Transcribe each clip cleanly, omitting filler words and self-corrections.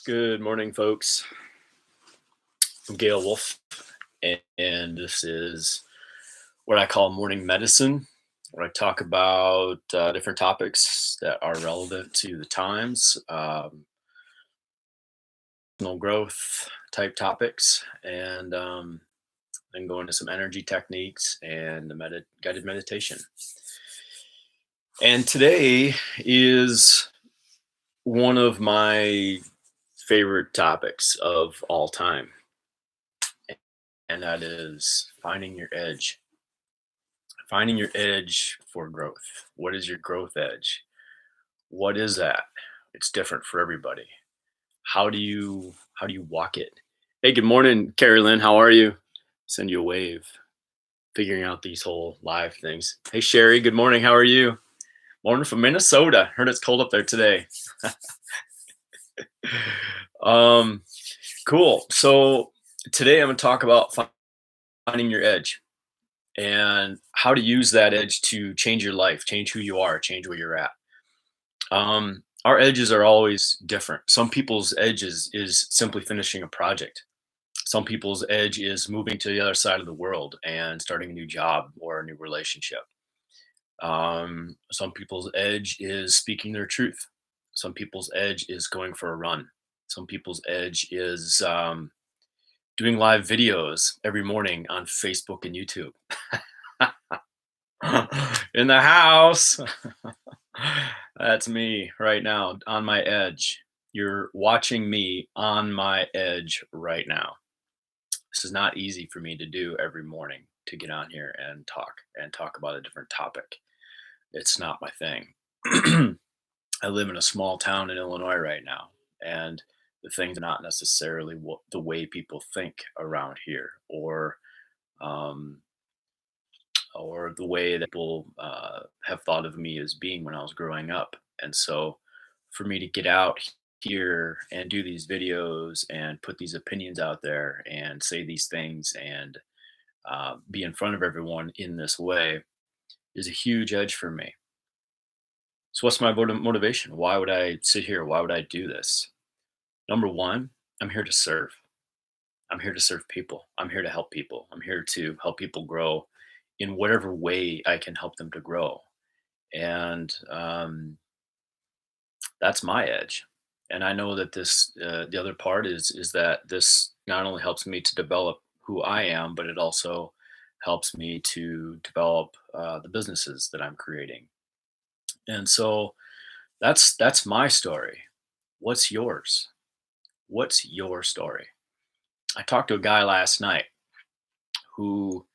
Good morning, folks. I'm Gail Wolf, and this is what I call morning medicine, where I talk about different topics that are relevant to the times, personal growth type topics, and then go into some energy techniques and the guided meditation. And today is one of my favorite topics of all time, and that is finding your edge. Finding your edge for growth. What is your growth edge? What is that? It's different for everybody. How do you walk it? Hey, good morning, Carrie Lynn. How are you? Send you a wave. Figuring out these whole live things. Hey, Sherry. Good morning. How are you? Morning from Minnesota. Heard it's cold up there today. um, cool. So today I'm going to talk about finding your edge and how to use that edge to change your life, change who you are, change where you're at. Our edges are always different. Some people's edges is simply finishing a project. Some people's edge is moving to the other side of the world and starting a new job or a new relationship. Some people's edge is speaking their truth. Some people's edge is going for a run. Some people's edge is doing live videos every morning on Facebook and YouTube. In the house. That's me right now on my edge. You're watching me on my edge right now. This is not easy for me to do every morning to get on here and talk about a different topic. It's not my thing. I live in a small town in Illinois right now, and the things are not necessarily the way people think around here, um, or the way that people have thought of me as being when I was growing up. And so for me to get out here and do these videos and put these opinions out there and say these things and be in front of everyone in this way is a huge edge for me. So, what's my motivation? Why would I sit here? Why would I do this? Number one, I'm here to serve. I'm here to serve people. I'm here to help people. I'm here to help people grow in whatever way I can help them to grow. And that's my edge. And I know that the other part is that this not only helps me to develop who I am, but it also helps me to develop the businesses that I'm creating. And so that's my story. What's yours? What's your story? I talked to a guy last night who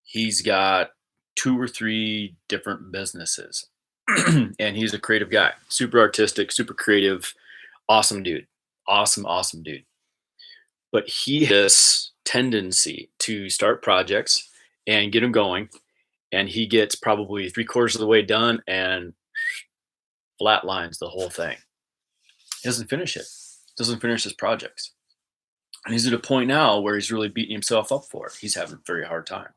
he's got two or three different businesses, and he's a creative guy, super artistic, super creative, awesome dude, awesome dude. But he has this tendency to start projects and get them going, and he gets probably three-quarters of the way done and flatlines the whole thing. He doesn't finish it. Doesn't finish his projects, and he's at a point now where he's really beating himself up for it. He's having a very hard time.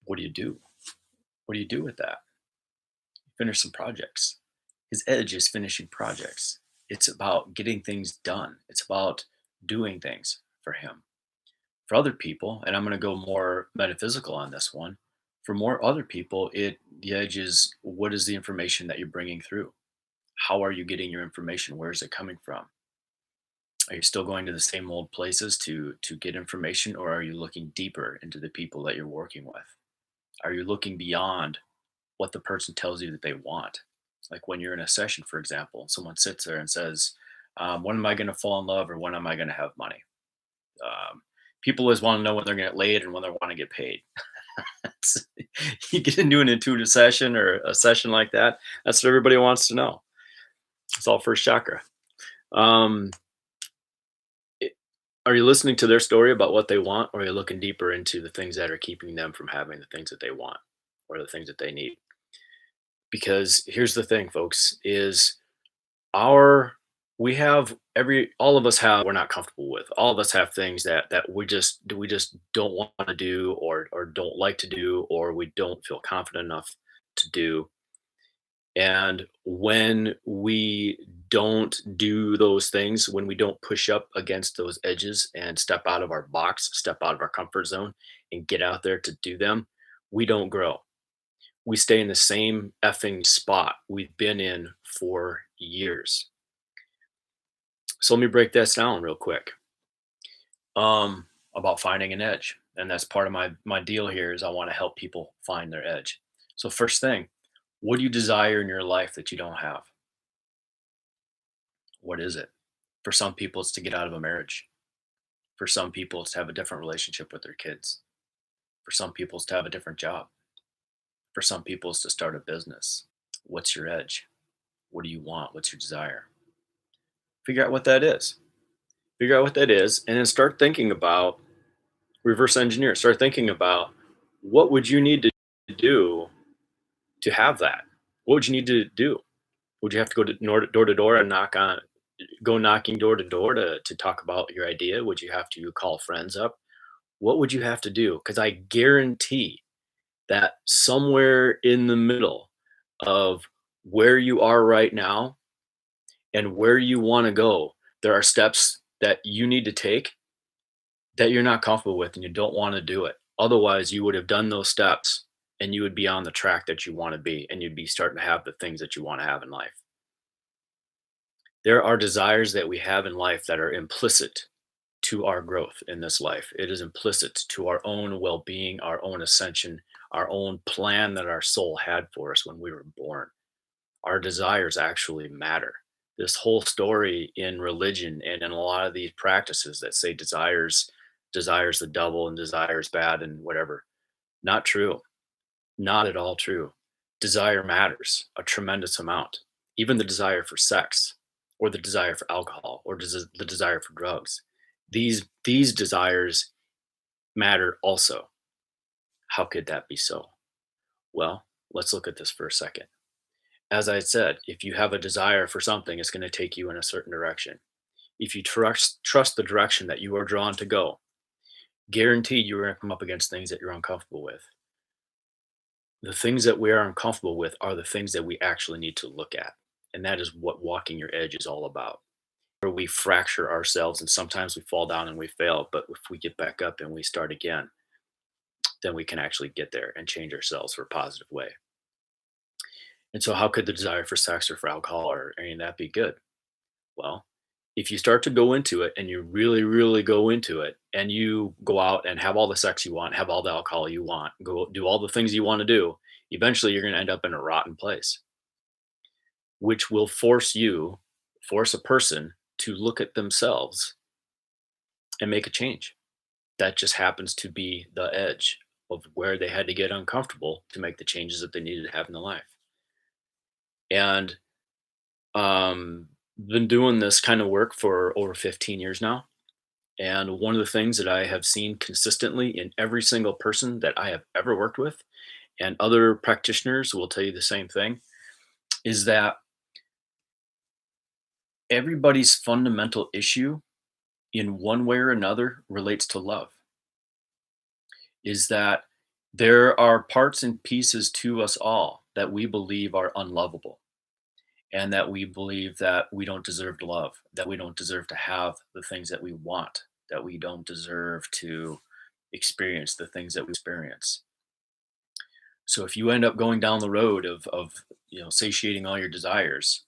What do you do? What do you do with that? Finish some projects. His edge is finishing projects. It's about getting things done. It's about doing things for him. For other people, and I'm going to go more metaphysical on this one. For more other people, the edge is what is the information that you're bringing through? How are you getting your information? Where is it coming from? Are you still going to the same old places to get information, or are you looking deeper into the people that you're working with? Are you looking beyond what the person tells you that they want? Like when you're in a session, for example, someone sits there and says, when am I going to fall in love or when am I going to have money? Um, People always want to know when they're going to get laid and when they want to get paid. You get into an intuitive session or a session like that, that's what everybody wants to know. It's all first chakra. Um, it- are you listening to their story about what they want, or are you looking deeper into the things that are keeping them from having the things that they want or the things that they need? Because here's the thing, folks, is our we have every all of us have we're not comfortable with. All of us have things that we just don't want to do or don't like to do or we don't feel confident enough to do. And when we don't do those things, when we don't push up against those edges and step out of our box, step out of our comfort zone and get out there to do them, we don't grow. We stay in the same effing spot we've been in for years. So let me break this down real quick. About finding an edge. And that's part of my deal here is I want to help people find their edge. So first thing, what do you desire in your life that you don't have? What is it? For some people, it's to get out of a marriage. For some people, it's to have a different relationship with their kids. For some people, it's to have a different job. For some people, it's to start a business. What's your edge? What do you want? What's your desire? Figure out what that is. Figure out what that is, and then start thinking about reverse engineer. Start thinking about what would you need to do to have that? What would you need to do? Would you have to go to door to door and go knocking door to door to talk about your idea? Would you have to call friends up? What would you have to do? Because I guarantee that somewhere in the middle of where you are right now and where you want to go, there are steps that you need to take that you're not comfortable with and you don't want to do it. Otherwise, you would have done those steps and you would be on the track that you want to be and you'd be starting to have the things that you want to have in life. There are desires that we have in life that are implicit to our growth in this life. It is implicit to our own well being, our own ascension, our own plan that our soul had for us when we were born. Our desires actually matter. This whole story in religion and in a lot of these practices that say desires the devil and desires bad and whatever. Not true. Not at all true. Desire matters a tremendous amount. Even the desire for sex or the desire for alcohol or the desire for drugs. These desires matter also. How could that be so? Well, let's look at this for a second. As I said, if you have a desire for something, it's going to take you in a certain direction. If you trust the direction that you are drawn to go, guaranteed you're going to come up against things that you're uncomfortable with. The things that we are uncomfortable with are the things that we actually need to look at. And that is what walking your edge is all about. Where we fracture ourselves and sometimes we fall down and we fail, but if we get back up and we start again, then we can actually get there and change ourselves for a positive way. And so, how could the desire for sex or for alcohol or any of that be good? Well, if you start to go into it and you really, really go into it and you go out and have all the sex you want, have all the alcohol you want, go do all the things you want to do, eventually you're going to end up in a rotten place, which will force a person to look at themselves and make a change. That just happens to be the edge of where they had to get uncomfortable to make the changes that they needed to have in their life. And been doing this kind of work for over 15 years now. And one of the things that I have seen consistently in every single person that I have ever worked with, and other practitioners will tell you the same thing, is that everybody's fundamental issue in one way or another relates to love. Is that there are parts and pieces to us all that we believe are unlovable and that we believe that we don't deserve love, that we don't deserve to have the things that we want, that we don't deserve to experience the things that we experience. So if you end up going down the road of satiating all your desires,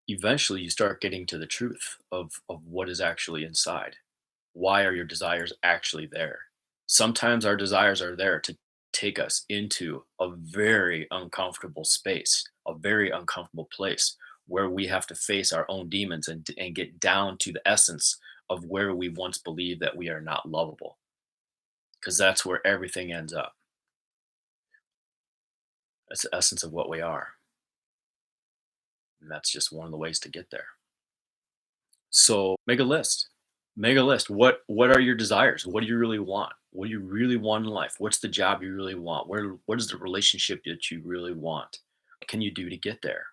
eventually you start getting to the truth of what is actually inside. Why are your desires actually there? Sometimes our desires are there to take us into a very uncomfortable space, a very uncomfortable place where we have to face our own demons and get down to the essence of where we once believed that we are not lovable. Because that's where everything ends up. That's the essence of what we are. And that's just one of the ways to get there. So make a list. Make a list. What are your desires? What do you really want? What do you really want in life? What's the job you really want? What is the relationship that you really want? What can you do to get there?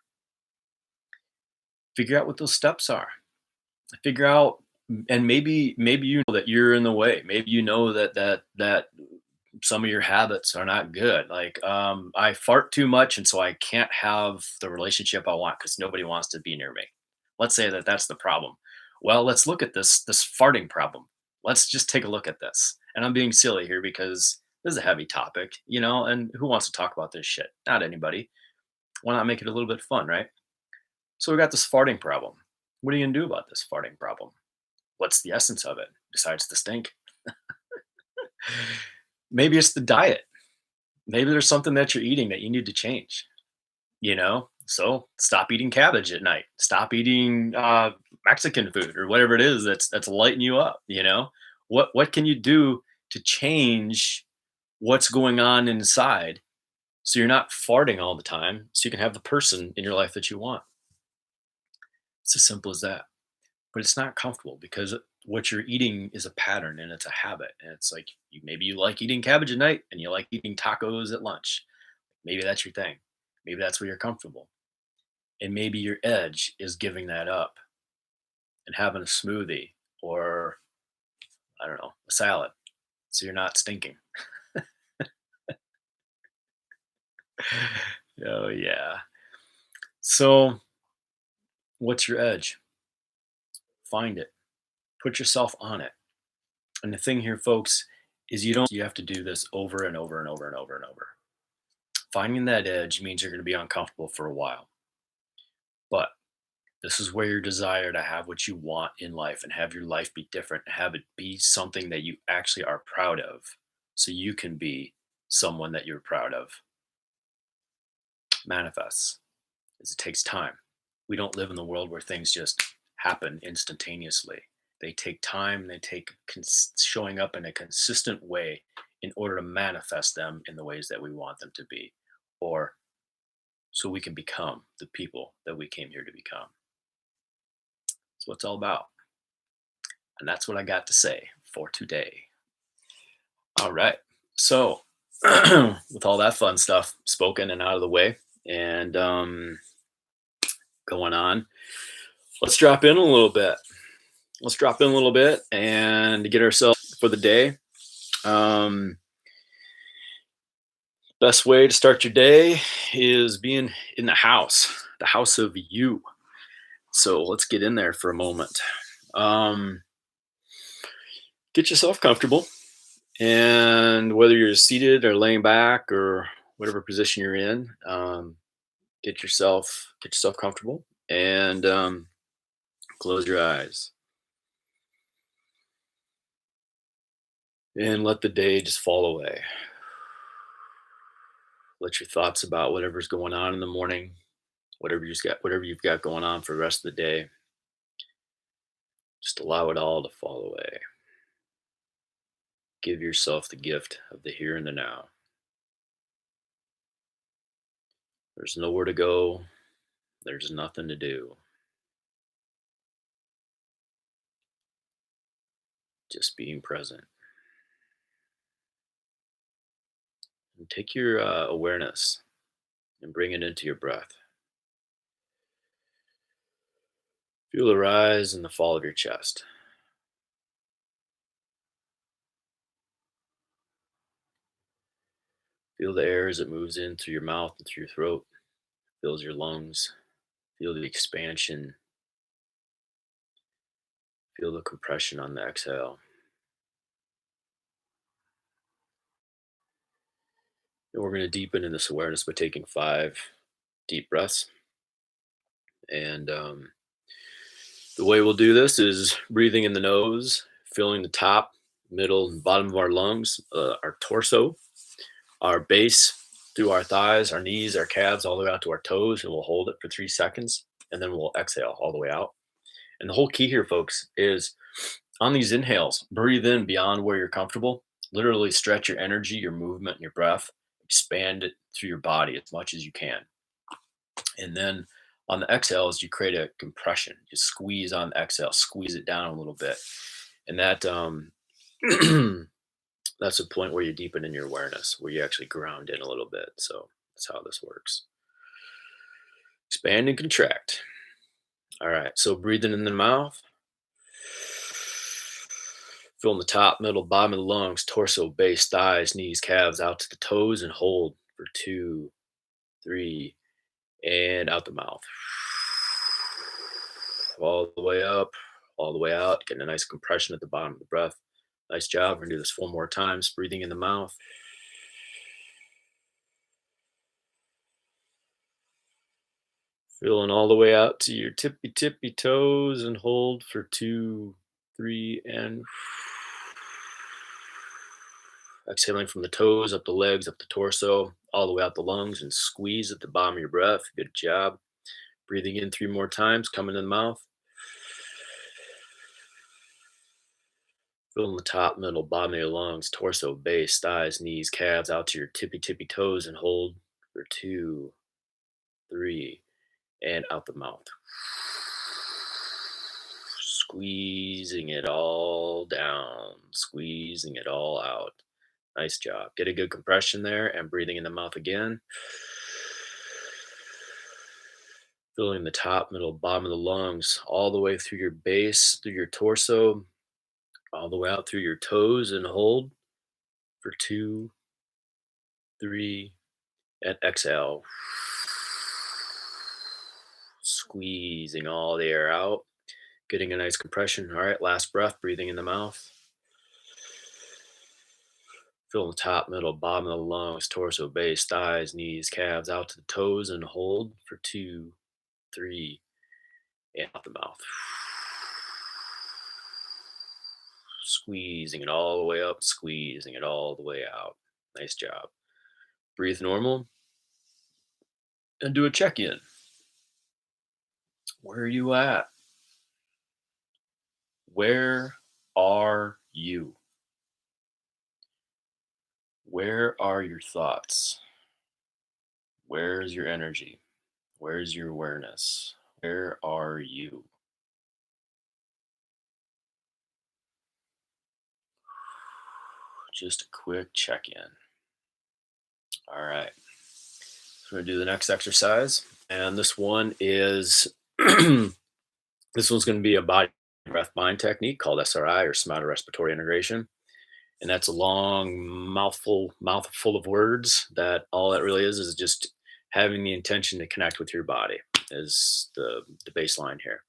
Figure out what those steps are. Figure out, and maybe you know that you're in the way. Maybe you know that some of your habits are not good. Like I fart too much, and so I can't have the relationship I want because nobody wants to be near me. Let's say that that's the problem. Well, let's look at this farting problem. Let's just take a look at this. And I'm being silly here because this is a heavy topic, and who wants to talk about this shit? Not anybody. Why not make it a little bit fun, right? So we got this farting problem. What are you gonna do about this farting problem? What's the essence of it besides the stink? Maybe it's the diet. Maybe there's something that you're eating that you need to change. So stop eating cabbage at night. Stop eating Mexican food or whatever it is that's lighting you up. What can you do to change what's going on inside so you're not farting all the time, so you can have the person in your life that you want? It's as simple as that. But it's not comfortable because what you're eating is a pattern and it's a habit. And it's like maybe you like eating cabbage at night and you like eating tacos at lunch. Maybe that's your thing. Maybe that's where you're comfortable. And maybe your edge is giving that up and having a smoothie or, I don't know, a salad. So you're not stinking. Oh, yeah. So, what's your edge? Find it, put yourself on it. And the thing here, folks, is you have to do this over and over and over and over and over. Finding that edge means you're going to be uncomfortable for a while. But this is where your desire to have what you want in life and have your life be different, have it be something that you actually are proud of, so you can be someone that you're proud of, manifests, is it takes time. We don't live in the world where things just happen instantaneously. They take time, they take showing up in a consistent way in order to manifest them in the ways that we want them to be, or so we can become the people that we came here to become. That's what it's all about. And that's what I got to say for today. All right. So, with all that fun stuff spoken and out of the way and going on, let's drop in a little bit. Let's drop in a little bit and get ourselves for the day. Um, Best way to start your day is being in the house of you. So let's get in there for a moment. Um, get yourself comfortable. And whether you're seated or laying back or whatever position you're in, get yourself comfortable and close your eyes and let the day just fall away. Let your thoughts about whatever's going on in the morning, whatever you've got going on for the rest of the day, just allow it all to fall away. Give yourself the gift of the here and the now. There's nowhere to go. There's nothing to do. Just being present. And take your awareness and bring it into your breath. Feel the rise and the fall of your chest. Feel the air as it moves in through your mouth and through your throat, fills your lungs. Feel the expansion. Feel the compression on the exhale. And we're going to deepen in this awareness by taking 5 deep breaths. And the way we'll do this is breathing in the nose, filling the top, middle, and bottom of our lungs, our torso, our base through our thighs, our knees, our calves, all the way out to our toes, and we'll hold it for 3 seconds, and then we'll exhale all the way out. And the whole key here, folks, is on these inhales, breathe in beyond where you're comfortable. Literally stretch your energy, your movement, and your breath. Expand it through your body as much as you can. And then on the exhales, you create a compression. You squeeze on the exhale, squeeze it down a little bit. And that that's the point where you deepen in your awareness, where you actually ground in a little bit. So that's how this works. Expand and contract. All right. So breathing in the mouth, filling the top, middle, bottom of the lungs, torso, base, thighs, knees, calves, out to the toes, and hold for 2, 3, and out the mouth. all the way up, all the way out, getting a nice compression at the bottom of the breath. Nice job. We're gonna do this 4 more times, breathing in the mouth. Feeling all the way out to your tippy toes and hold for 2, 3, and exhaling from the toes, up the legs, up the torso, all the way out the lungs, and squeeze at the bottom of your breath. Good job. Breathing in 3 more times, coming in the mouth. Feeling the top, middle, bottom of your lungs, torso, base, thighs, knees, calves, out to your tippy toes, and hold for 2, 3, and out the mouth. Squeezing it all down, squeezing it all out. Nice job. Get a good compression there and breathing in the mouth again. Filling the top, middle, bottom of the lungs, all the way through your base, through your torso, all the way out through your toes, and hold for 2, 3, and exhale. Squeezing all the air out, getting a nice compression. All right, last breath, breathing in the mouth. Fill the top, middle, bottom of the lungs, torso, base, thighs, knees, calves, out to the toes, and hold for 2, 3, and out the mouth. Squeezing it all the way up, squeezing it all the way out. Nice job. Breathe normal and do a check in. Where are you at? Where are you? Where are your thoughts? Where's your energy? Where's your awareness? Where are you? Just a quick check in. All right. So we're going to do the next exercise. And this one is this one's going to be a body breath mind technique called SRI, or Somatic Respiratory Integration. And that's a long mouthful of words that all that really is just having the intention to connect with your body is the baseline here.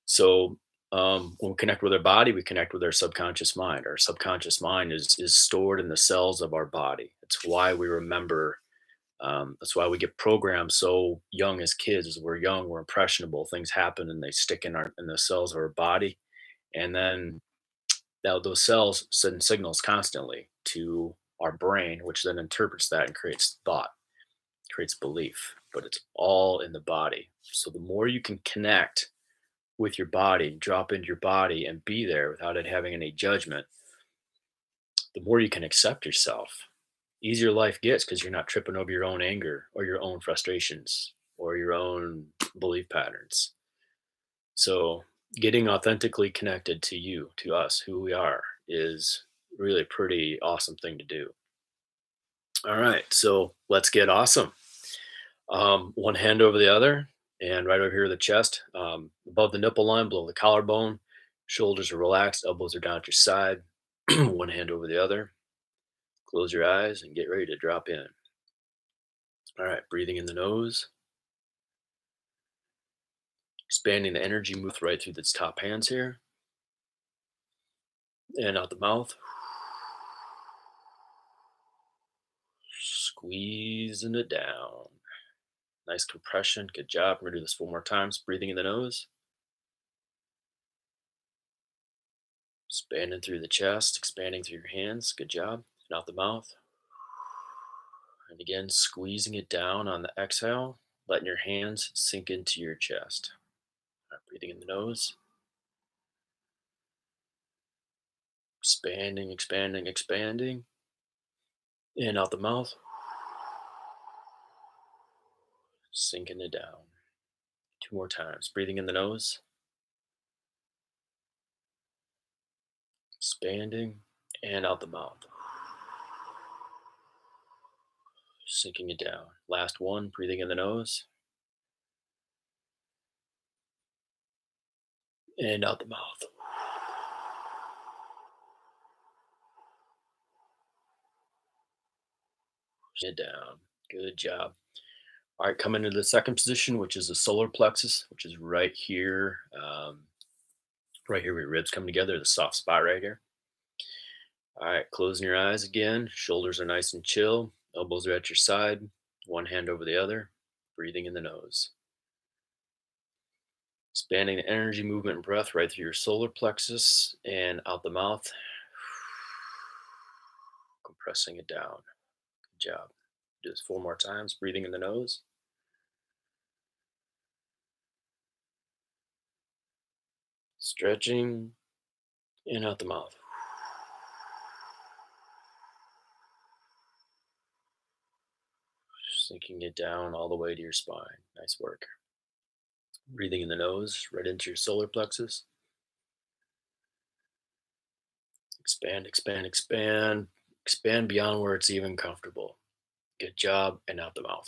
So when we connect with our body, we connect with our subconscious mind. Our subconscious mind is stored in the cells of our body. It's why we remember. That's why we get programmed so young as kids. As we're young, we're impressionable. Things happen and they stick in the cells of our body, and then those cells send signals constantly to our brain, which then interprets that and creates thought, creates belief. But it's all in the body. So the more you can connect with your body, drop into your body, and be there without it having any judgment, the more you can accept yourself. Easier life gets because you're not tripping over your own anger or your own frustrations or your own belief patterns. So, getting authentically connected to you, to us, who we are, is really a pretty awesome thing to do. All right, so let's get awesome. One hand over the other, and right over here, the chest, above the nipple line, below the collarbone. Shoulders are relaxed, elbows are down at your side. One hand over the other. Close your eyes and get ready to drop in. All right, breathing in the nose, expanding the energy, move right through the top hands here, and out the mouth. Squeezing it down. Nice compression. Good job. We're going to do this 4 more times. Breathing in the nose, expanding through the chest, expanding through your hands. Good job. And out the mouth. And again, squeezing it down on the exhale, letting your hands sink into your chest. All right, breathing in the nose, expanding, expanding, expanding. And out the mouth, sinking it down. 2 more times. Breathing in the nose, expanding, and out the mouth, sinking it down. Last one. Breathing in the nose and out the mouth. It down. Good job. All right, come into the second position, which is the solar plexus, which is right here where your ribs come together, the soft spot right here. All right, closing your eyes again. Shoulders are nice and chill. Elbows are at your side. One hand over the other. Breathing in the nose. Expanding the energy, movement, and breath right through your solar plexus and out the mouth. Compressing it down. Good job. Do this 4 more times. Breathing in the nose. Stretching in out the mouth. Sinking it down all the way to your spine. Nice work. Breathing in the nose, right into your solar plexus. Expand, expand, expand. Expand beyond where it's even comfortable. Good job. And out the mouth.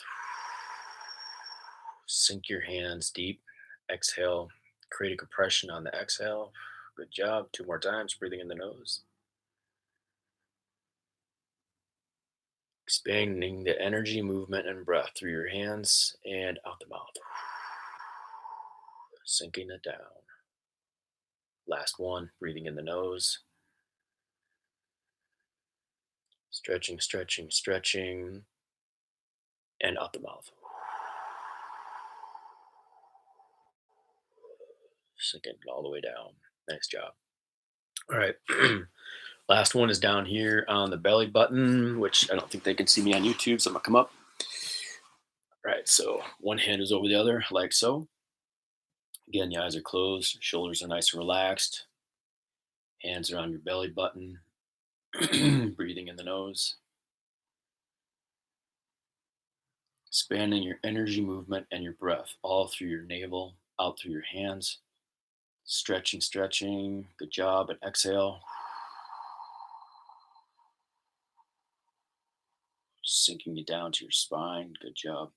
Sink your hands deep. Exhale. Create a compression on the exhale. Good job. 2 more times. Breathing in the nose. Expanding the energy, movement, and breath through your hands and out the mouth. Sinking it down. Last one. Breathing in the nose. Stretching, stretching, stretching. And out the mouth. Sinking it all the way down. Nice job. All right. Last one is down here on the belly button, which I don't think they can see me on YouTube, so I'm gonna come up. All right, so one hand is over the other, like so. Again, the eyes are closed, shoulders are nice and relaxed, hands are on your belly button, breathing in the nose, expanding your energy, movement, and your breath all through your navel, out through your hands, stretching, stretching. Good job. And exhale, sinking it down to your spine. Good job.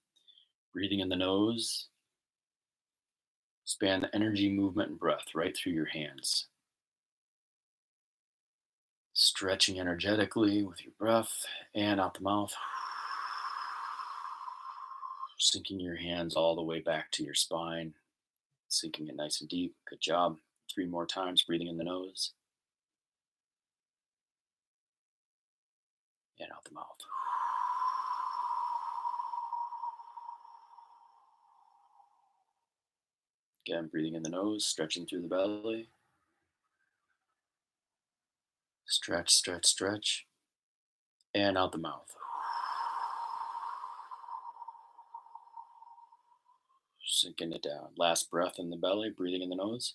Breathing in the nose, expand the energy, movement, and breath right through your hands. Stretching energetically with your breath and out the mouth. Sinking your hands all the way back to your spine, sinking it nice and deep. Good job. 3 more times, breathing in the nose and out the mouth. Again, breathing in the nose, stretching through the belly. Stretch, stretch, stretch. And out the mouth. Sinking it down. Last breath in the belly, breathing in the nose.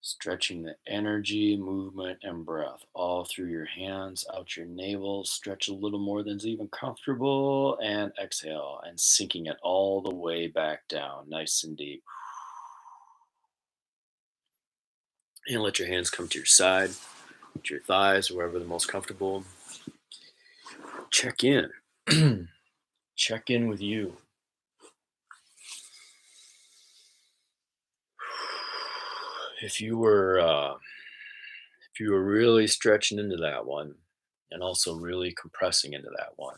Stretching the energy, movement, and breath all through your hands, out your navel. Stretch a little more than's even comfortable. And exhale, and sinking it all the way back down, nice and deep. And let your hands come to your side, to your thighs, wherever the most comfortable. Check in. Check in with you. If you were really stretching into that one, and also really compressing into that one,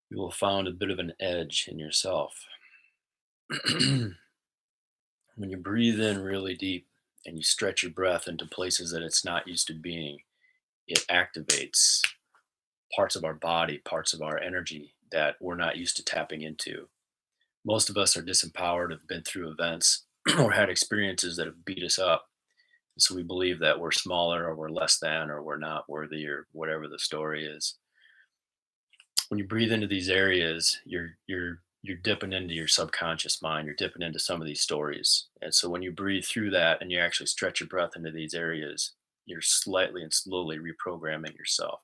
you will find a bit of an edge in yourself. When you breathe in really deep and you stretch your breath into places that it's not used to being, it activates parts of our body, parts of our energy that we're not used to tapping into. Most of us are disempowered, have been through events or had experiences that have beat us up. So we believe that we're smaller or we're less than or we're not worthy or whatever the story is. When you breathe into these areas, you're dipping into your subconscious mind. You're dipping into some of these stories. And so when you breathe through that and you actually stretch your breath into these areas, you're slightly and slowly reprogramming yourself.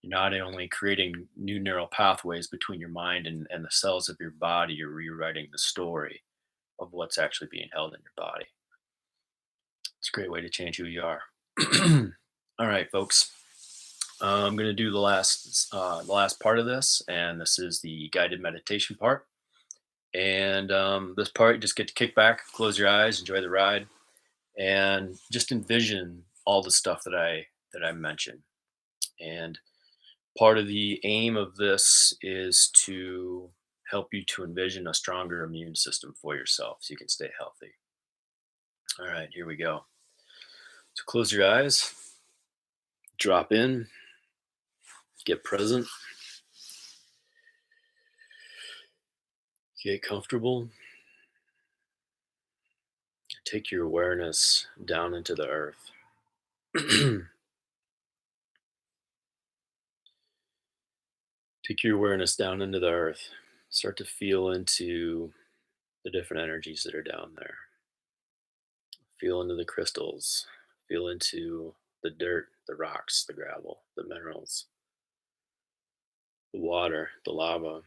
You're not only creating new neural pathways between your mind and the cells of your body, you're rewriting the story of what's actually being held in your body. It's a great way to change who you are. All right, folks. I'm going to do the last part of this, and this is the guided meditation part. And this part, you just get to kick back, close your eyes, enjoy the ride, and just envision all the stuff that I mentioned. And Part of the aim of this is to help you to envision a stronger immune system for yourself so you can stay healthy. All right, here we go. So close your eyes, drop in, get present, get comfortable. Take your awareness down into the earth. Take your awareness down into the earth. Start to feel into the different energies that are down there. Feel into the crystals. Feel into the dirt, the rocks, the gravel, the minerals, the water, the lava.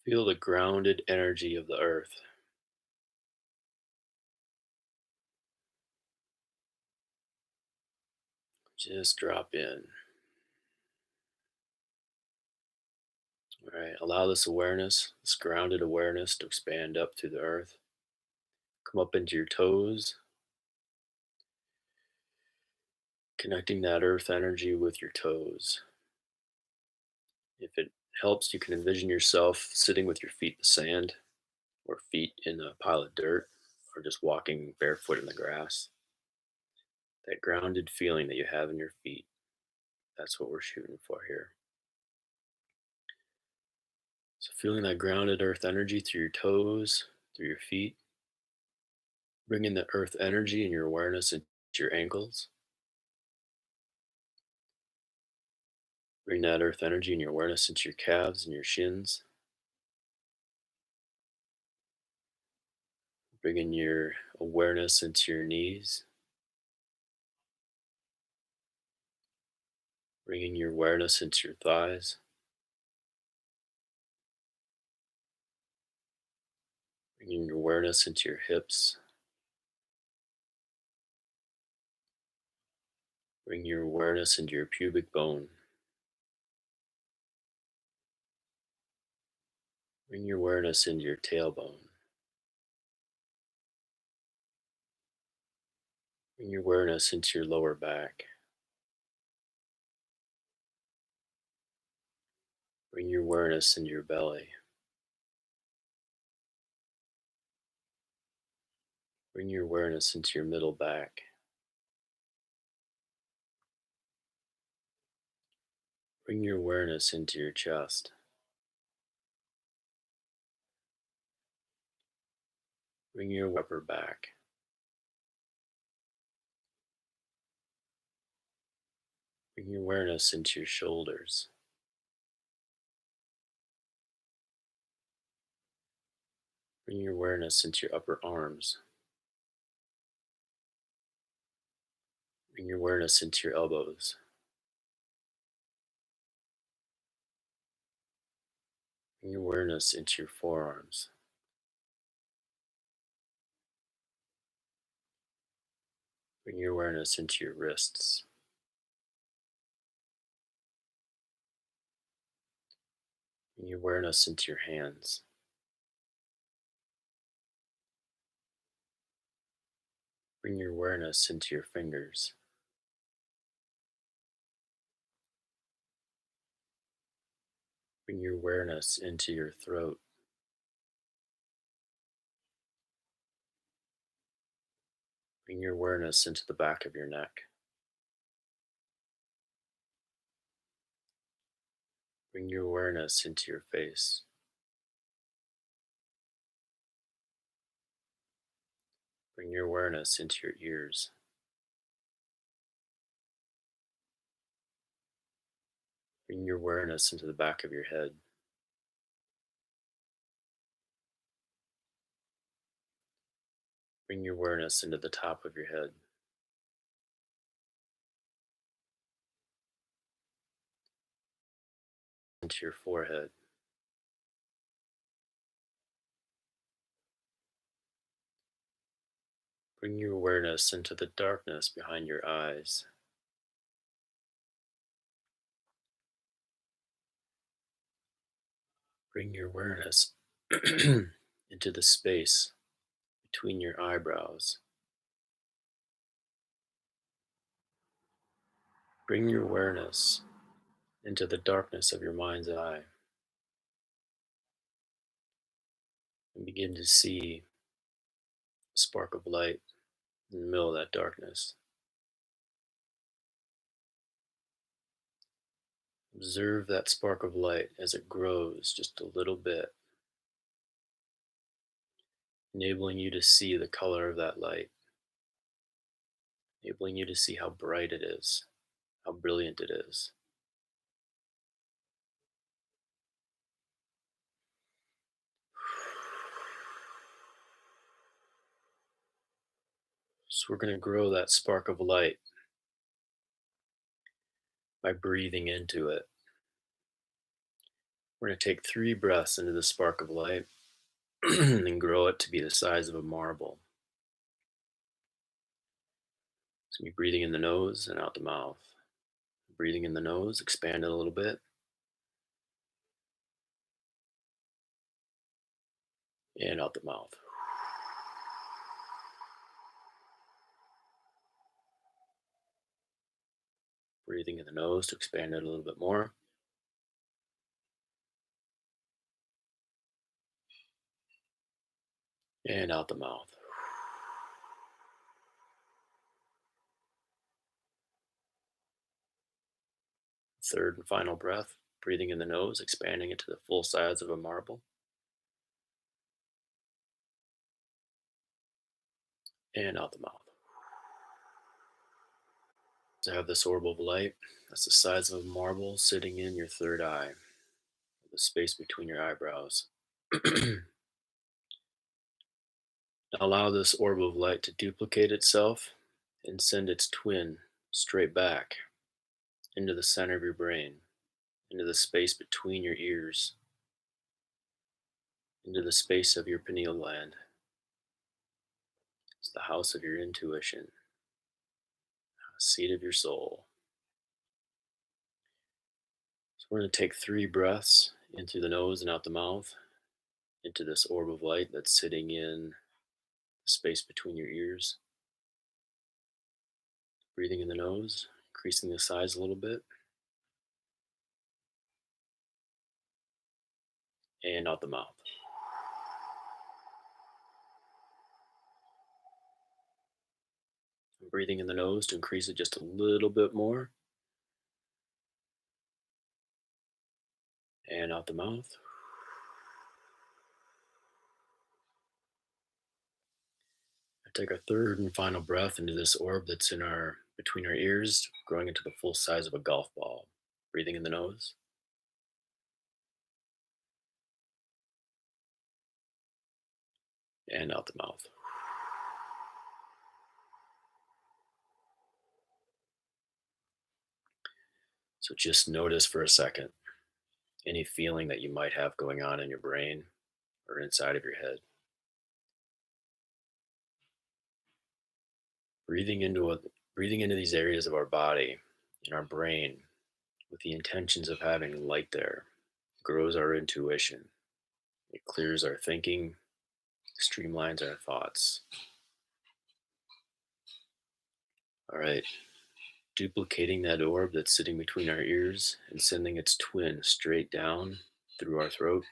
Feel the grounded energy of the earth. Just drop in. All right, allow this awareness, this grounded awareness, to expand up through the earth. Come up into your toes, connecting that earth energy with your toes. If it helps, you can envision yourself sitting with your feet in the sand, or feet in a pile of dirt, or just walking barefoot in the grass. That grounded feeling that you have in your feet, that's what we're shooting for here. So, feeling that grounded earth energy through your toes, through your feet, bringing the earth energy and your awareness into your ankles. Bring that earth energy and your awareness into your calves and your shins. Bringing your awareness into your knees. Bringing your awareness into your thighs. Bringing your awareness into your hips. Bring your awareness into your pubic bone. Bring your awareness into your tailbone. Bring your awareness into your lower back. Bring your awareness into your belly. Bring your awareness into your middle back. Bring your awareness into your chest. Bring your upper back. Bring your awareness into your shoulders. Bring your awareness into your upper arms. Bring your awareness into your elbows. Bring your awareness into your forearms. Bring your awareness into your wrists. Bring your awareness into your hands. Bring your awareness into your fingers. Bring your awareness into your throat. Bring your awareness into the back of your neck. Bring your awareness into your face. Bring your awareness into your ears. Bring your awareness into the back of your head. Bring your awareness into the top of your head. Into your forehead. Bring your awareness into the darkness behind your eyes. Bring your awareness into the space between your eyebrows. Bring your awareness into the darkness of your mind's eye and begin to see a spark of light in the middle of that darkness. Observe that spark of light as it grows just a little bit, enabling you to see the color of that light, enabling you to see how bright it is, how brilliant it is. So we're going to grow that spark of light by breathing into it. We're going to take 3 breaths into the spark of light and grow it to be the size of a marble. So be breathing in the nose and out the mouth. Breathing in the nose, expand it a little bit, and out the mouth. Breathing in the nose to expand it a little bit more, and out the mouth. Third and final breath, breathing in the nose, expanding it to the full size of a marble, and out the mouth. So have this orb of light that's the size of a marble sitting in your third eye, the space between your eyebrows. Allow this orb of light to duplicate itself and send its twin straight back into the center of your brain, into the space between your ears, into the space of your pineal gland. It's the house of your intuition, a seat of your soul. So we're going to take 3 breaths in through the nose and out the mouth into this orb of light that's sitting in the space between your ears. Breathing in the nose, increasing the size a little bit, and out the mouth. Breathing in the nose to increase it just a little bit more, and out the mouth. Take our third and final breath into this orb that's in our between our ears, growing into the full size of a golf ball. Breathing in the nose, and out the mouth. So just notice for a second any feeling that you might have going on in your brain or inside of your head. Breathing into breathing into these areas of our body, in our brain, with the intentions of having light there, grows our intuition. It clears our thinking, streamlines our thoughts. All right, duplicating that orb that's sitting between our ears and sending its twin straight down through our throat.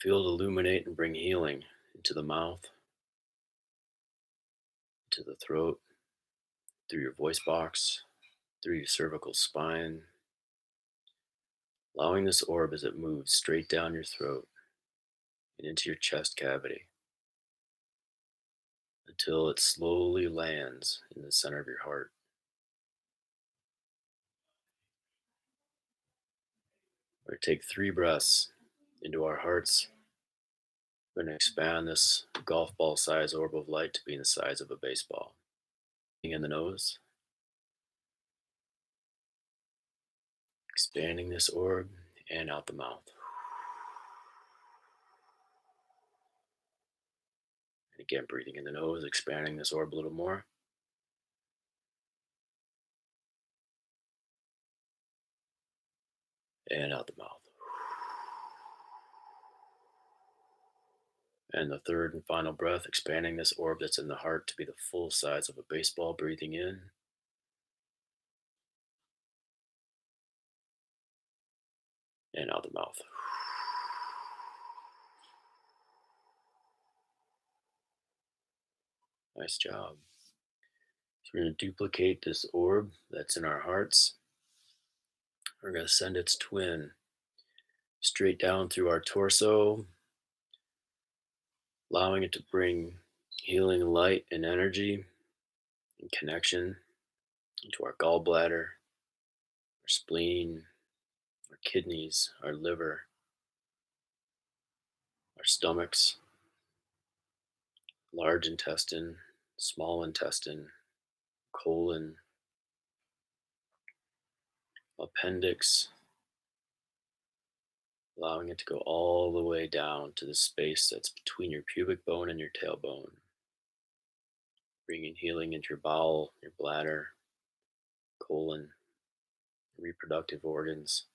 Feel it illuminate and bring healing into the mouth, into the throat, through your voice box, through your cervical spine, allowing this orb as it moves straight down your throat and into your chest cavity until it slowly lands in the center of your heart. We're going to take 3 breaths into our hearts. We're going to expand this golf ball size orb of light to be the size of a baseball. In the nose, expanding this orb, and out the mouth. And again, breathing in the nose, expanding this orb a little more. And out the mouth. And the third and final breath, expanding this orb that's in the heart to be the full size of a baseball, breathing in and out the mouth. Nice job. So we're going to duplicate this orb that's in our hearts. We're going to send its twin straight down through our torso, allowing it to bring healing light and energy and connection into our gallbladder, our spleen, our kidneys, our liver, our stomachs, large intestine, small intestine, colon, appendix, allowing it to go all the way down to the space that's between your pubic bone and your tailbone, bringing healing into your bowel, your bladder, colon, reproductive organs,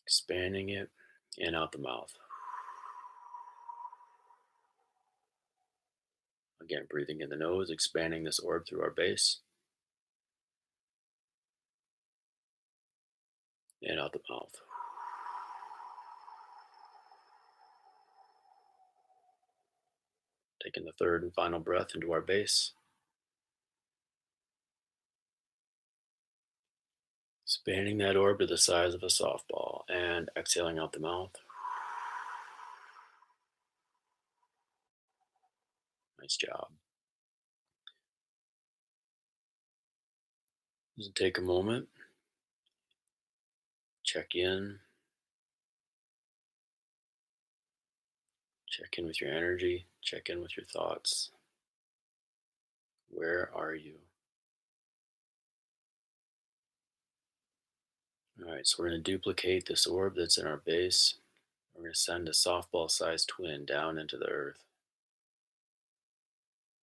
expanding it and out the mouth. Again, breathing in the nose, expanding this orb through our base, and out the mouth. Taking the third and final breath into our base, expanding that orb to the size of a softball, and exhaling out the mouth. Nice job. Just take a moment, check in with your energy, check in with your thoughts. Where are you? All right, so we're going to duplicate this orb that's in our base. We're going to send a softball sized twin down into the earth.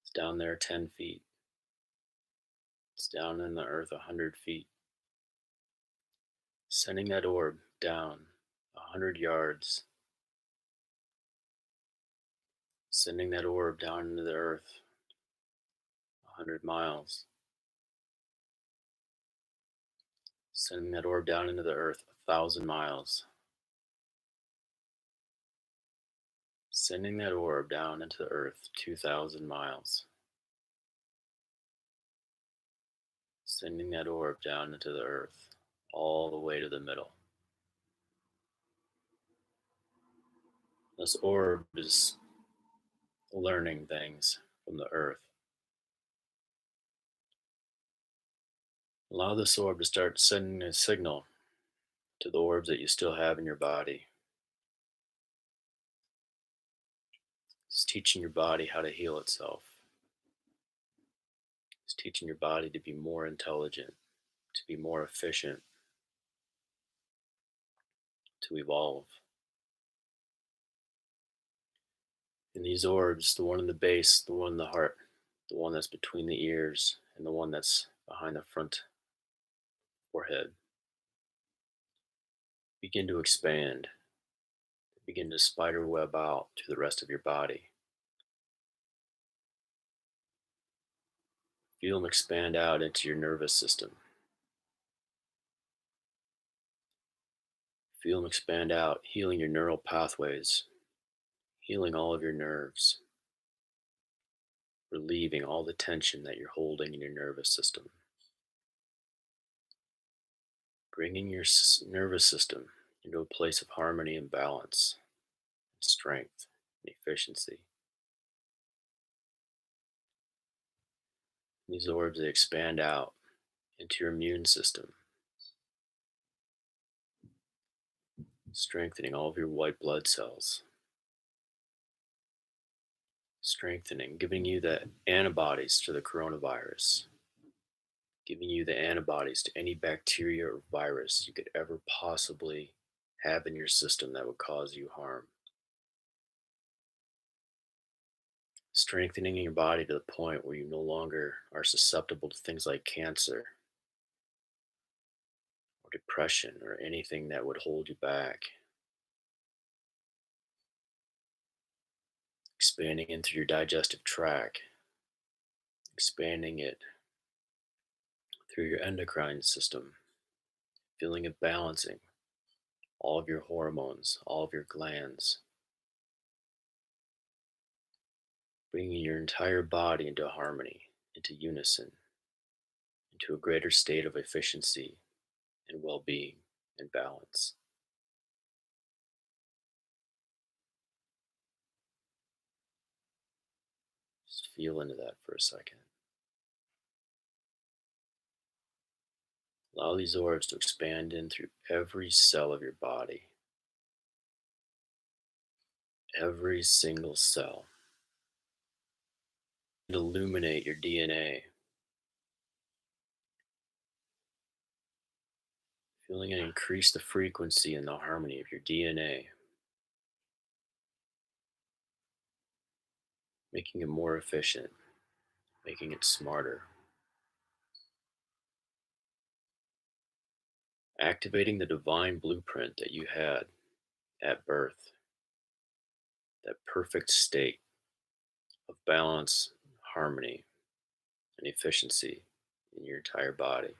It's down there 10 feet. It's down in the earth 100 feet. Sending that orb down 100 yards. Sending that orb down into the earth 100 miles. Sending that orb down into the earth 1,000 miles. Sending that orb down into the earth 2,000 miles. Sending that orb down into the earth all the way to the middle. This orb is learning things from the earth. Allow this orb to start sending a signal to the orbs that you still have in your body. It's teaching your body how to heal itself. It's teaching your body to be more intelligent, to be more efficient, to evolve. And these orbs, the one in the base, the one in the heart, the one that's between the ears, and the one that's behind the front forehead, begin to expand, begin to spider web out to the rest of your body. Feel them expand out into your nervous system. Feel them expand out, healing your neural pathways, healing all of your nerves, relieving all the tension that you're holding in your nervous system. Bringing your nervous system into a place of harmony and balance, and strength and efficiency. These orbs, they expand out into your immune system, strengthening all of your white blood cells, strengthening, giving you the antibodies to the coronavirus, giving you the antibodies to any bacteria or virus you could ever possibly have in your system that would cause you harm. Strengthening your body to the point where you no longer are susceptible to things like cancer or depression or anything that would hold you back. Expanding into your digestive tract, expanding it through your endocrine system, feeling it balancing all of your hormones, all of your glands, bringing your entire body into harmony, into unison, into a greater state of efficiency and well being and balance. Just feel into that for a second. Allow these orbs to expand in through every cell of your body, every single cell, and illuminate your DNA, feeling it increase the frequency and the harmony of your DNA, making it more efficient, making it smarter, activating the divine blueprint that you had at birth, that perfect state of balance, harmony, and efficiency in your entire body,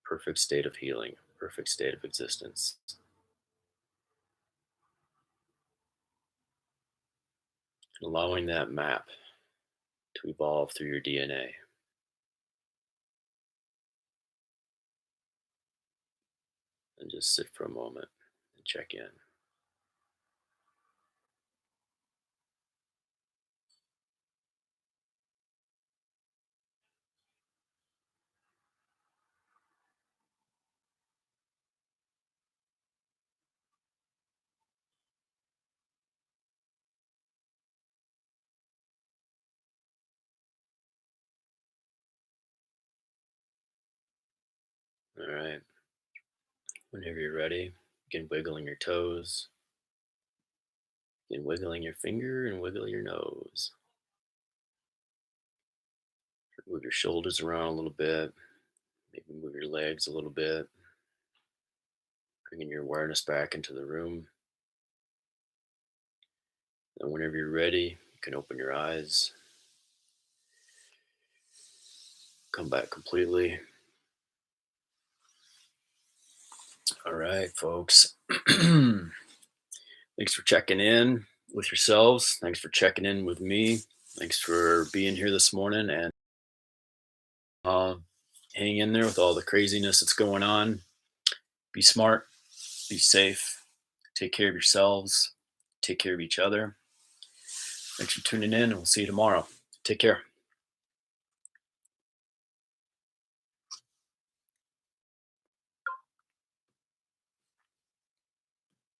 perfect state of healing, perfect state of existence. Allowing that map to evolve through your DNA. And just sit for a moment and check in. All right. Whenever you're ready, begin wiggling your toes, begin wiggling your finger, and wiggle your nose. Move your shoulders around a little bit, maybe move your legs a little bit, bringing your awareness back into the room. And whenever you're ready, you can open your eyes, come back completely. All right, folks. Thanks for checking in with yourselves. Thanks for checking in with me. Thanks for being here this morning and uh, hang in there with all the craziness that's going on. Be smart, be safe, take care of yourselves, take care of each other. Thanks for tuning in, and we'll see you tomorrow. Take care.